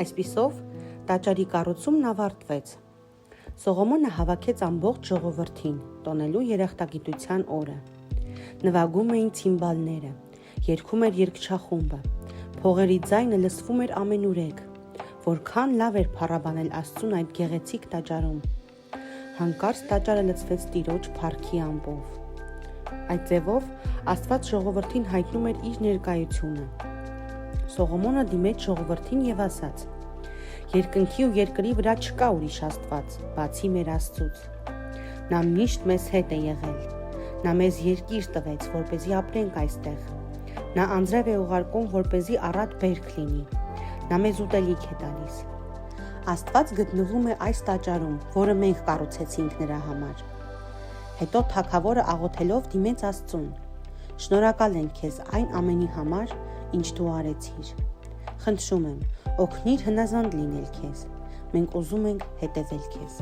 Այսպիսով, տաճարի կառուցումն ավարտվեց։ Սողոմոնը հավաքեց ամբողջ ժողովրդին, տոնելու երախտագիտության օրը։ Նվագում էին ցիմբալները, երգում էր երգչախումբը, փողերի ձայնը լսվում էր ամենուրեք, որքան լավ էր փառաբանել Աստծուն այդ գեղեցիկ տաճարում։ Հանկարծ տաճարը լցվեց Տիրոջ փառքի ամպով։ Այդ ձևով Աստված ժողովրդին հայտնում էր իր ներկայությունը։ Սողոմոնը դիմեց ժողովրդին եւ ասաց. «Երկնքի ու երկրի վրա չկա ուրիշ Աստված, բացի մեր Աստծուց։ Նա միշտ մեզ հետ է եղել։ Նա մեզ երկիր տվեց, որպեսզի ապրենք այստեղ։ Նա անձրև է ուղարկում, որպեսզի առատ բերք լինի։ Նա մեզ ուտելիք է տալիս»։ Աստված գտնվում է այս տաճարում, որը մենք կառուցեցինք նրա համար։ Հետո թագավորը աղոթելով դիմեց Աստծուն. «Շնորհակալ ենք քեզ այն ամենի համար, ինչ դու արեցիր։ Խնդրում եմ, օգնիր հնազանդ լինել քեզ։ Մենք ուզում ենք հետևել քեզ»։